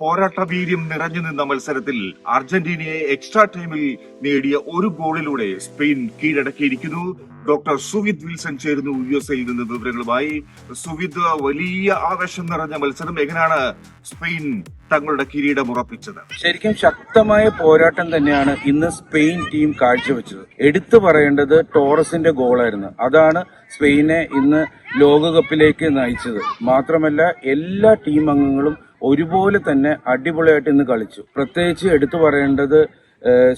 പോരാട്ട വീര്യം നിറഞ്ഞു നിന്ന മത്സരത്തിൽ അർജന്റീനയെ എക്സ്ട്രാ ടൈമിൽ നേടിയ ഒരു ഗോളിലൂടെ സ്പെയിൻ കീഴടക്കിയിരിക്കുന്നു. ഡോക്ടർ സുവിത് വിൽസൺ ചേരുന്നു USA-യിൽ നിന്ന് വിവരങ്ങളുമായി. സുവിത്, വലിയ ആവേശം നിറഞ്ഞ മത്സരം, എങ്ങനെയാണ് സ്പെയിൻ തങ്ങളുടെ കിരീടം ഉറപ്പിച്ചത്? ശരിക്കും ശക്തമായ പോരാട്ടം തന്നെയാണ് ഇന്ന് സ്പെയിൻ ടീം കാഴ്ചവെച്ചത്. എടുത്തു പറയേണ്ടത് ടോറസിന്റെ ഗോളായിരുന്നു. അതാണ് സ്പെയിനെ ഇന്ന് ലോകകപ്പിലേക്ക് നയിച്ചത്. മാത്രമല്ല എല്ലാ ടീം അംഗങ്ങളും ഒരുപോലെ തന്നെ അടിപൊളിയായിട്ട് ഇന്ന് കളിച്ചു. പ്രത്യേകിച്ച് എടുത്തു പറയേണ്ടത്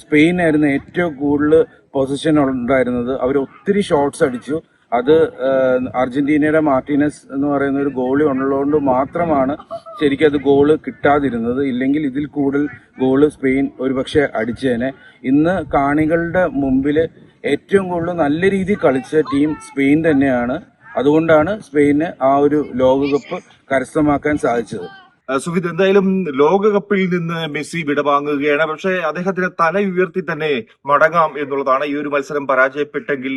സ്പെയിനായിരുന്നു ഏറ്റവും കൂടുതൽ പൊസിഷൻ ഉണ്ടായിരുന്നത്. അവർ ഒത്തിരി ഷോട്ട്സ് അടിച്ചു. അത് അർജന്റീനയുടെ മാർട്ടിനസ് എന്ന് പറയുന്ന ഒരു ഗോളി ഉള്ളതുകൊണ്ട് മാത്രമാണ് ശരിക്കും അത് ഗോള് കിട്ടാതിരുന്നത്. ഇല്ലെങ്കിൽ ഇതിൽ കൂടുതൽ ഗോള് സ്പെയിൻ ഒരുപക്ഷെ അടിച്ചേനെ. ഇന്ന് കാണികളുടെ മുമ്പിൽ ഏറ്റവും കൂടുതൽ നല്ല രീതിയിൽ കളിച്ച ടീം സ്പെയിൻ തന്നെയാണ്. അതുകൊണ്ടാണ് സ്പെയിന് ആ ഒരു ലോകകപ്പ് കരസ്ഥമാക്കാൻ സാധിച്ചത്. സുവിത്, എന്തായാലും ലോകകപ്പിൽ നിന്ന് മെസ്സി വിടവാങ്ങുകയാണ്. പക്ഷേ അദ്ദേഹത്തിന് തല ഉയർത്തി തന്നെ മടങ്ങാം എന്നുള്ളതാണ്. ഈ ഒരു മത്സരം പരാജയപ്പെട്ടെങ്കിൽ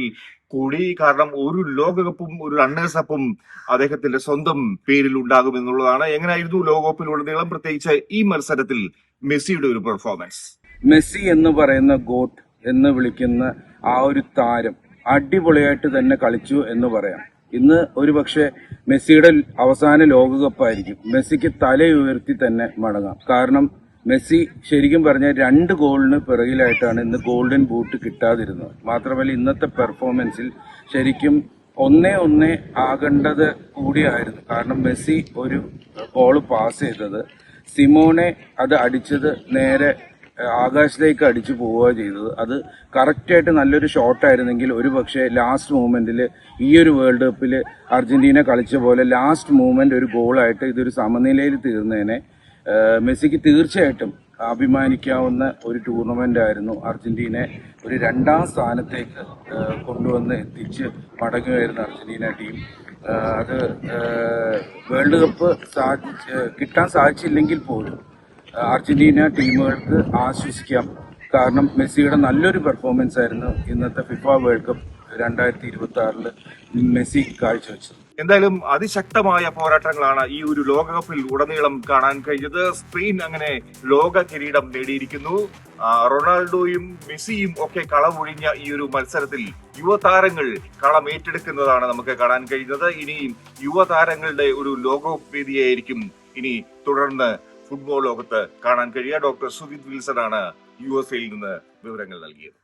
കൂടി, കാരണം ഒരു ലോകകപ്പും ഒരു റണ്ണേഴ്സ് അപ്പും അദ്ദേഹത്തിന്റെ സ്വന്തം പേരിൽ ഉണ്ടാകും എന്നുള്ളതാണ്. എങ്ങനെയായിരുന്നു ലോകകപ്പിലുടനീളം, പ്രത്യേകിച്ച് ഈ മത്സരത്തിൽ മെസ്സിയുടെ ഒരു പെർഫോമൻസ്? മെസ്സി എന്ന് പറയുന്ന ഗോട്ട് എന്ന് വിളിക്കുന്ന ആ ഒരു താരം അടിപൊളിയായിട്ട് തന്നെ കളിച്ചു എന്ന് പറയാം. ഇന്ന് ഒരുപക്ഷെ മെസ്സിയുടെ അവസാന ലോകകപ്പായിരിക്കും. മെസ്സിക്ക് തലയുയർത്തി തന്നെ മടങ്ങാം. കാരണം മെസ്സി ശരിക്കും പറഞ്ഞാൽ 2 ഗോളിന് പിറകിലായിട്ടാണ് ഇന്ന് ഗോൾഡൻ ബൂട്ട് കിട്ടാതിരുന്നത്. മാത്രമല്ല ഇന്നത്തെ പെർഫോമൻസിൽ ശരിക്കും 1-1 ആകേണ്ടത് കൂടിയായിരുന്നു. കാരണം മെസ്സി ഒരു ബോൾ പാസ് ചെയ്തത്, സിമോനെ അത് അടിച്ചത് നേരെ ആകാശത്തേക്ക് അടിച്ചു പോവുക ചെയ്തത്. അത് കറക്റ്റായിട്ട് നല്ലൊരു ഷോട്ടായിരുന്നെങ്കിൽ ഒരു പക്ഷേ ലാസ്റ്റ് മൂമെന്റിൽ ഈ ഒരു വേൾഡ് കപ്പിൽ അർജന്റീന കളിച്ച പോലെ ലാസ്റ്റ് മൂമെന്റ് ഒരു ഗോളായിട്ട് ഇതൊരു സമനിലയിൽ തീർന്നേനെ. മെസ്സിക്ക് തീർച്ചയായിട്ടും അഭിമാനിക്കാവുന്ന ഒരു ടൂർണമെന്റ് ആയിരുന്നു. അർജന്റീനയെ ഒരു 2ാം സ്ഥാനത്തേക്ക് കൊണ്ടുവന്ന് എത്തിച്ച് മടങ്ങുകയായിരുന്നു അർജന്റീന ടീം. അത് വേൾഡ് കപ്പ് കിട്ടാൻ സാധിച്ചില്ലെങ്കിൽ പോലും അർജന്റീന ടീമുകൾക്ക് ആശ്വസിക്കാം. കാരണം മെസ്സിയുടെ നല്ലൊരു പെർഫോമൻസ് ആയിരുന്നു ഇന്നത്തെ ഫിഫ വേൾഡ് കപ്പ് 2026 മെസ്സി കാഴ്ചവെച്ചത്. എന്തായാലും അതിശക്തമായ പോരാട്ടങ്ങളാണ് ഈ ഒരു ലോകകപ്പിൽ ഉടനീളം കാണാൻ കഴിഞ്ഞത്. സ്പെയിൻ അങ്ങനെ ലോക കിരീടം നേടിയിരിക്കുന്നു. റൊണാൾഡോയും മെസ്സിയും ഒക്കെ കളമൊഴിഞ്ഞ ഈ ഒരു മത്സരത്തിൽ യുവതാരങ്ങൾ കളം ഏറ്റെടുക്കുന്നതാണ് നമുക്ക് കാണാൻ കഴിയുന്നത്. ഇനി യുവതാരങ്ങളുടെ ഒരു ലോകകപ്പ് വേദിയായിരിക്കും ഇനി തുടർന്ന് ഫുട്ബോൾ ലോകത്ത് കാണാൻ കഴിയുക. ഡോക്ടർ സുവിത് വിൽസൺ ആണ് USA-യിൽ നിന്ന് വിവരങ്ങൾ നൽകിയത്.